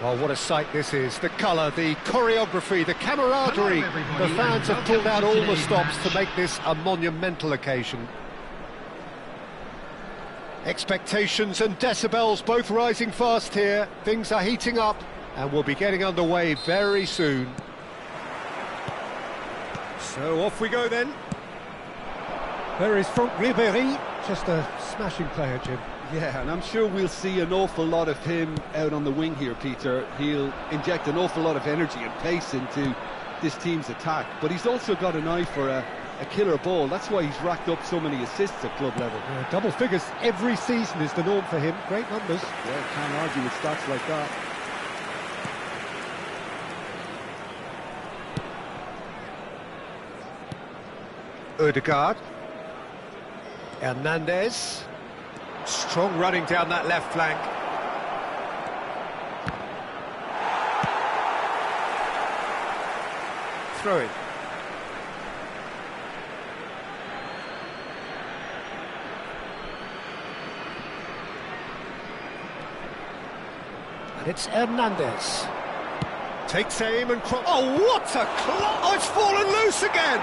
Well, what a sight this is. The colour, the choreography, the camaraderie. The fans have pulled out all the stops to make this a monumental occasion. Expectations and decibels both rising fast here. Things are heating up and we'll be getting underway very soon. So off we go then. There is Franck Ribéry, just a smashing player, Jim. Yeah, and I'm sure we'll see an awful lot of him out on the wing here, Peter. He'll inject an awful lot of energy and pace into this team's attack, but he's also got an eye for a killer ball. That's why he's racked up so many assists at club level. Yeah, double figures every season is the norm for him. Great numbers. Yeah, can't argue with stats like that. Ødegaard. Hernandez. Strong running down that left flank. Throw it. And it's Hernandez. Takes aim and oh, what a clock! Oh, it's fallen loose again!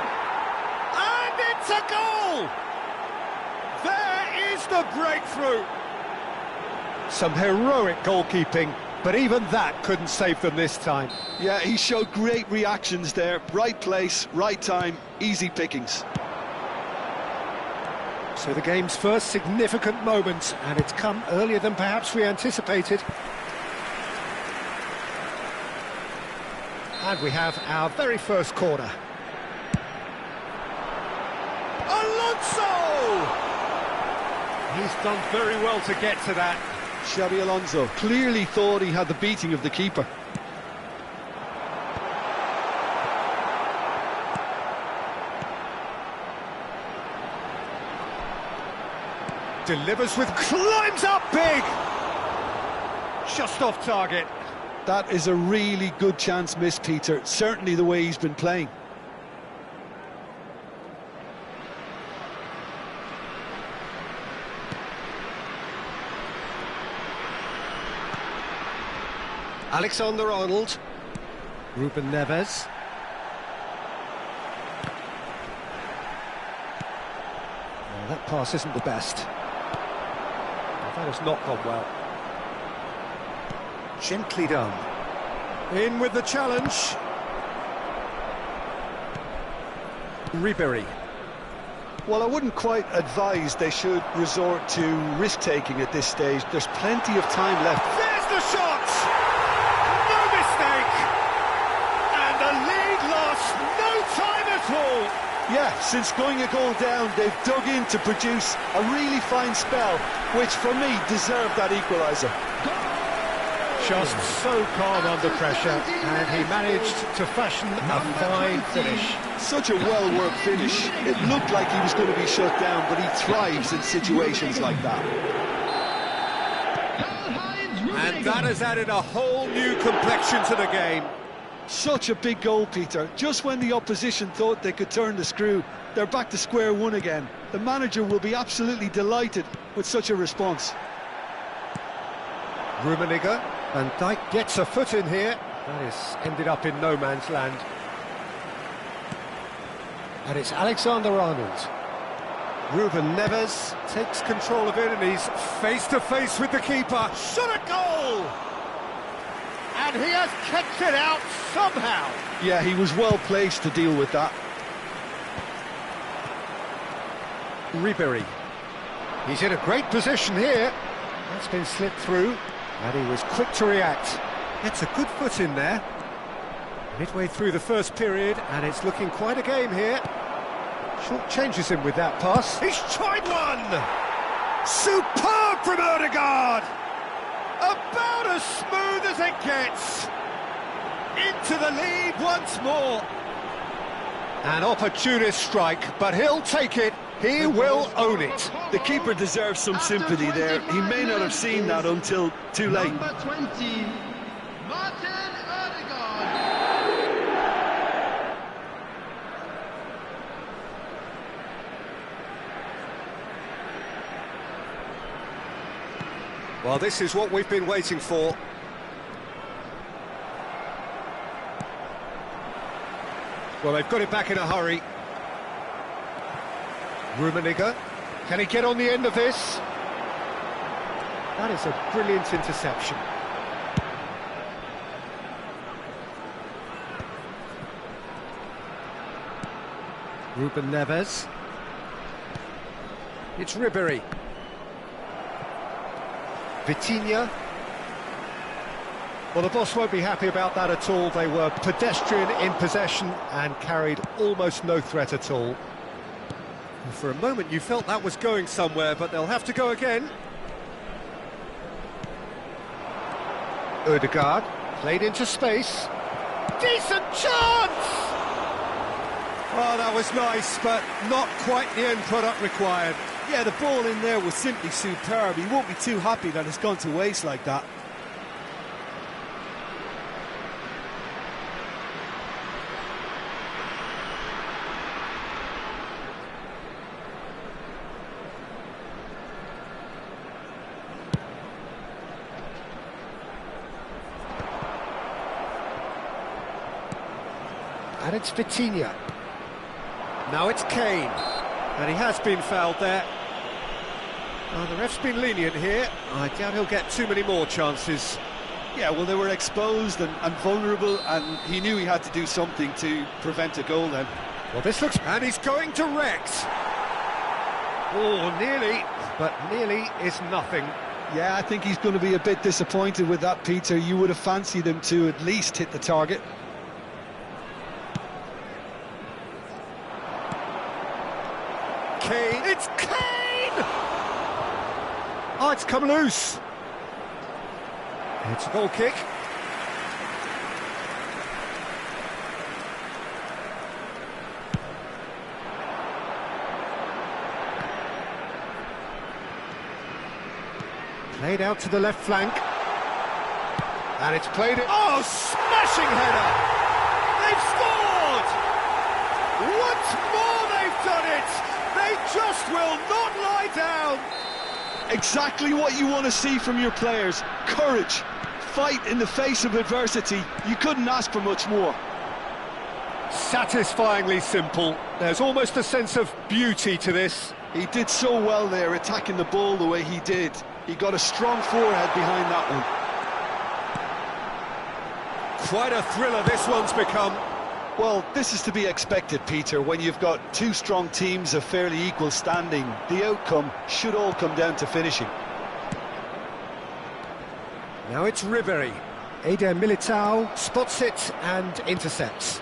And it's a goal! There is the breakthrough! Some heroic goalkeeping, but even that couldn't save them this time. Yeah, he showed great reactions there. Right place, right time, easy pickings. So the game's first significant moment, and it's come earlier than perhaps we anticipated. And we have our very first corner. Alonso! He's done very well to get to that. Xabi Alonso clearly thought he had the beating of the keeper. Delivers with, climbs up big! Just off target. That is a really good chance missed, Peter. Certainly the way he's been playing. Alexander-Arnold. Ruben Neves. Well, that pass isn't the best. That has not gone well. Gently done. In with the challenge. Ribery. Well, I wouldn't quite advise they should resort to risk-taking at this stage. There's plenty of time left. There's the shot! No mistake! And the lead lost no time at all! Yeah, since going a goal down, they've dug in to produce a really fine spell, which for me deserved that equaliser. Just so calm under pressure, and he managed to fashion a fine finish. Such a well-worked finish. It looked like he was going to be shut down, but he thrives in situations like that. And that has added a whole new complexion to the game. Such a big goal, Peter. Just when the opposition thought they could turn the screw, they're back to square one again. The manager will be absolutely delighted with such a response. Rummenigge, Van Dijk gets a foot in here. That is ended up in no man's land. And it's Alexander-Arnold. Ruben Neves takes control of it, and he's face-to-face with the keeper. Shot a goal! And he has kept it out somehow. Yeah, he was well placed to deal with that. Ribery. He's in a great position here. That's been slipped through, and he was quick to react. Gets a good foot in there. Midway through the first period, and it's looking quite a game here. Short changes him with that pass. He's tried one! Superb from Odegaard! About as smooth as it gets. Into the lead once more. An opportunist strike, but he'll take it. He will own it. The keeper deserves some sympathy there. He may not have seen that until too late. Number 20, Martin Odegaard. Well, this is what we've been waiting for. Well, they've got it back in a hurry. Rummenigge, can he get on the end of this? That is a brilliant interception. Ruben Neves. It's Ribery. Vitinha. Well, the boss won't be happy about that at all. They were pedestrian in possession and carried almost no threat at all. For a moment you felt that was going somewhere, but they'll have to go again. Odegaard played into space. Decent chance! Oh, that was nice, but not quite the end product required. Yeah, the ball in there was simply superb. He won't be too happy that it's gone to waste like that. And it's Vitinha. Now it's Kane. And he has been fouled there. The ref's been lenient here. I doubt he'll get too many more chances. Yeah, well, they were exposed and vulnerable, and he knew he had to do something to prevent a goal then. Well, this looks... And he's going direct. Oh, nearly. But nearly is nothing. Yeah, I think he's going to be a bit disappointed with that, Peter. You would have fancied him to at least hit the target. Kane, it's Kane! Oh, it's come loose. It's a goal kick. Played out to the left flank. And it's played it. Oh, smashing header! They've scored! Once more they've done it! They just will not lie down! Exactly what you want to see from your players. Courage, fight in the face of adversity. You couldn't ask for much more. Satisfyingly simple. There's almost a sense of beauty to this. He did so well there, attacking the ball the way he did. He got a strong forehead behind that one. Quite a thriller this one's become. Well, this is to be expected, Peter. When you've got two strong teams of fairly equal standing, the outcome should all come down to finishing. Now it's Ribery. Eder Militao spots it and intercepts.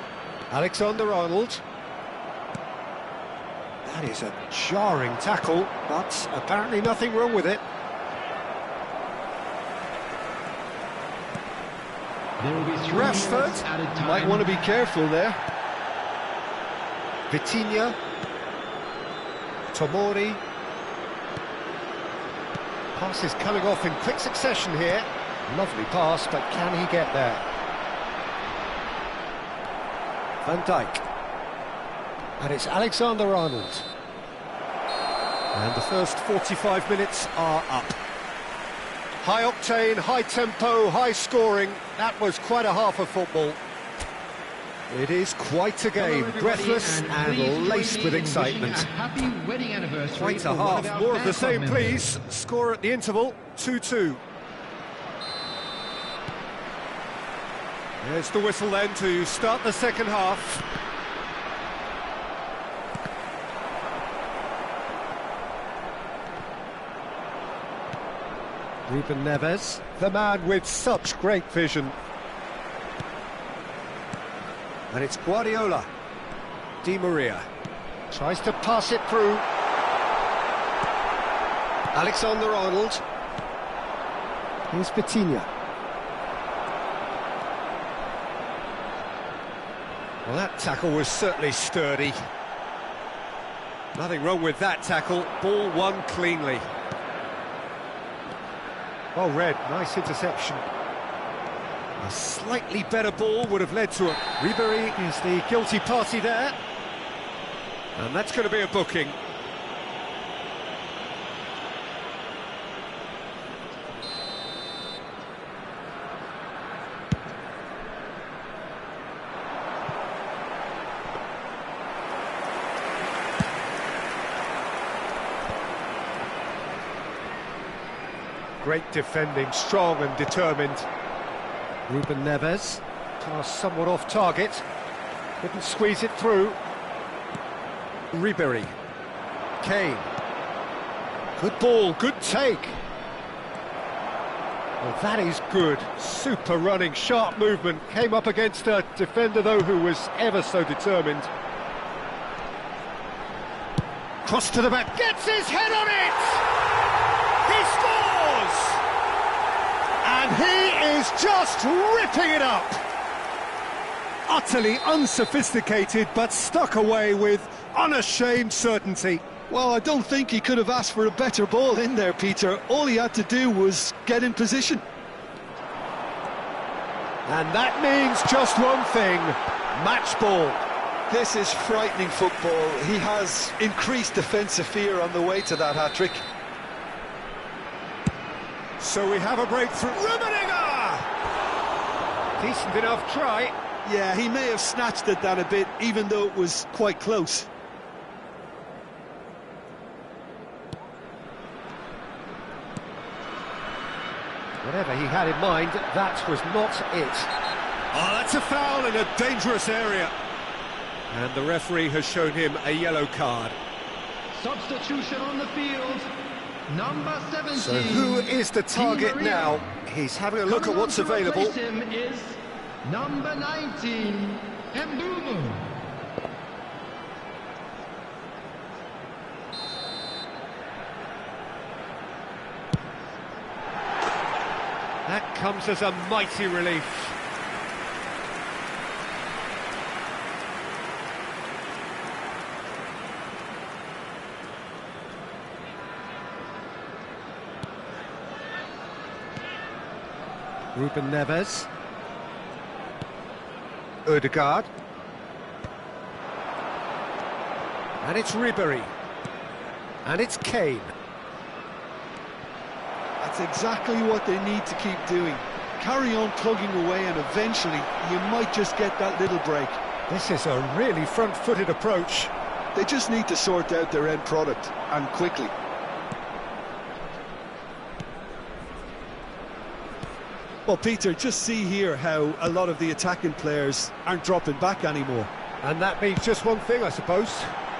Alexander-Arnold. That is a jarring tackle, but apparently nothing wrong with it. There will be 3 Rashford minutes added time. Might want to be careful there. Vitinha. Tomori. Pass is coming off in quick succession here. Lovely pass, but can he get there? Van Dijk. And it's Alexander-Arnold. And the first 45 minutes are up. High octane, high tempo, high scoring. That was quite a half of football. It is quite a game, breathless and laced with excitement. Happy wedding anniversary. Quite a half, more of the same please. Score at the interval, 2-2. There's the whistle then to start the second half. Ruben Neves, the man with such great vision. And it's Guardiola. Di Maria tries to pass it through. Alexander-Arnold. Here's Vitinha. Well, that tackle was certainly sturdy. Nothing wrong with that tackle. Ball won cleanly. Well read, nice interception. A slightly better ball would have led to a... Ribery is the guilty party there. And that's going to be a booking. Great defending, strong and determined. Ruben Neves, pass somewhat off target, couldn't squeeze it through. Ribery, Kane, good ball, good take. Well, that is good, super running, sharp movement, came up against a defender though who was ever so determined. Cross to the back, gets his head on it! He scores! And he is just ripping it up! Utterly unsophisticated, but stuck away with unashamed certainty. Well, I don't think he could have asked for a better ball in there, Peter. All he had to do was get in position. And that means just one thing, match ball. This is frightening football. He has increased defensive fear on the way to that hat-trick. So we have a breakthrough. Rummenigge! Decent enough try. Yeah, he may have snatched at that a bit, even though it was quite close. Whatever he had in mind, that was not it. Oh, that's a foul in a dangerous area. And the referee has shown him a yellow card. Substitution on the field. Number 17. So who is the target now? He's having a look at what's available. Replace him is number 19, Mbumu. comes as a mighty relief. Ruben Neves. Ødegaard. And it's Ribery. And it's Kane. That's exactly what they need to keep doing. Carry on tugging away and eventually you might just get that little break. This is a really front-footed approach. They just need to sort out their end product, and quickly. Well, Peter, just see here how a lot of the attacking players aren't dropping back anymore. And that means just one thing, I suppose.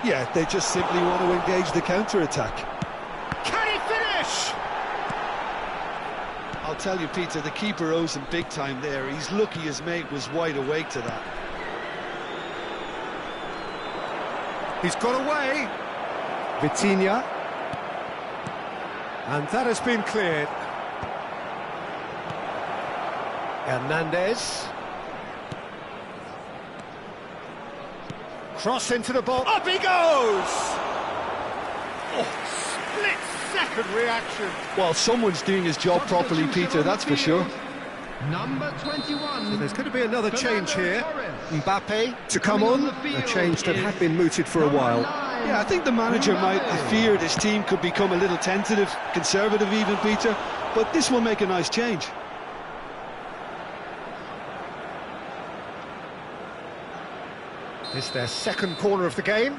Yeah, they just simply want to engage the counter-attack. Can he finish? I'll tell you, Peter, the keeper owes him big time there. He's lucky his mate was wide awake to that. He's got away. Vitinha. And that has been cleared. Hernandez. Cross into the box. Up he goes! Oh, split-second reaction. Well, someone's doing his job properly, Peter, that's for sure. Number 21. There's going to be another change here. Mbappe to come Coming on, on the a field change that is had been mooted for a while. Yeah, I think the manager might have feared his team could become a little tentative, conservative even, Peter, but this will make a nice change. This is their second corner of the game.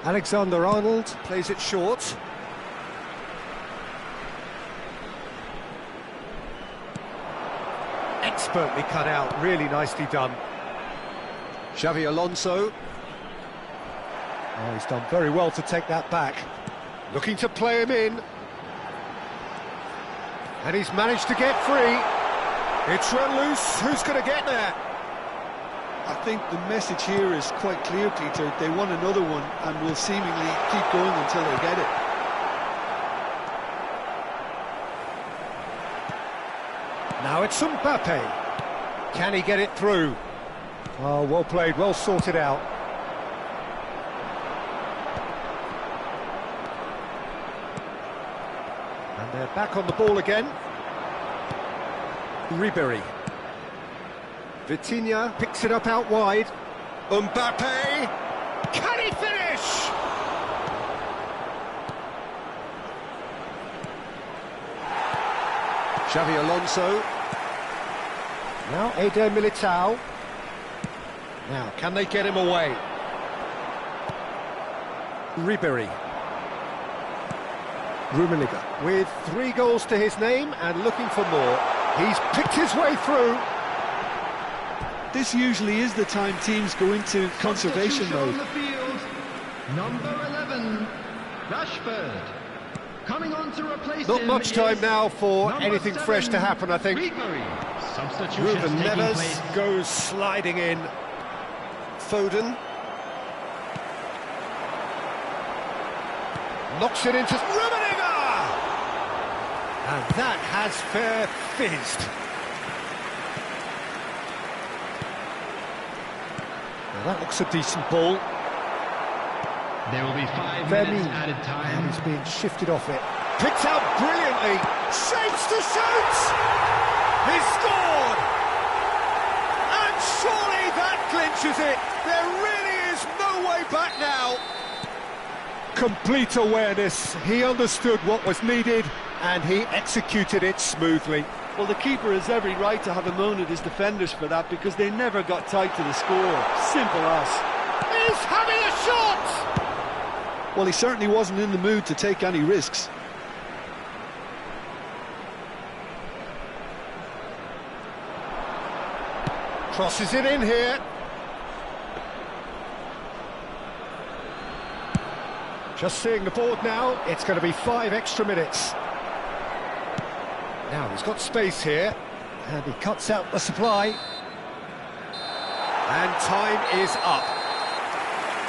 Alexander-Arnold plays it short. Expertly cut out, really nicely done. Xavi Alonso. Oh, he's done very well to take that back. Looking to play him in. And he's managed to get free. It's run loose. Who's going to get there? I think the message here is quite clear, Peter. They want another one and will seemingly keep going until they get it. Now it's Mbappe. Can he get it through? Oh, well played, well sorted out. And they're back on the ball again. Ribery. Vitinha picks it up out wide. Mbappe! Can he finish? Xavi Alonso. Now Eder Militao. Now, can they get him away? Ribery. Rummenigge with 3 goals to his name and looking for more. He's picked his way through. This usually is the time teams go into conservation Substitution on mode. the field. Number 11, Rashford. Coming on to replace Not him much time is now for number anything 7, fresh to happen, I think. Ribery. Substitution Ruben taking Neves place. goes sliding in. Foden. Knocks it into Rummenigge! And that has fair fizzed. Now that looks a decent ball. There will be 5 Femi. minutes added And time. he's being shifted off it. Picked out brilliantly. Shapes to shoot! He's scored! And surely that clinches it. There really is no way back now. Complete awareness. He understood what was needed and he executed it smoothly. Well, the keeper has every right to have a moan at his defenders for that because they never got tight to the score. Simple as. He's having a shot! Well, he certainly wasn't in the mood to take any risks. Crosses it in here. Just seeing the board now, it's going to be 5 extra minutes. Now he's got space here, and he cuts out the supply. And time is up.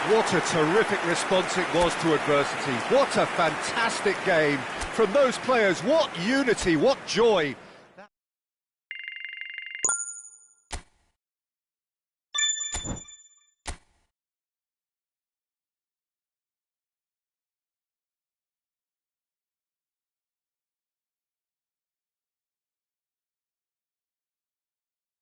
What a terrific response it was to adversity. What a fantastic game from those players. What unity, what joy.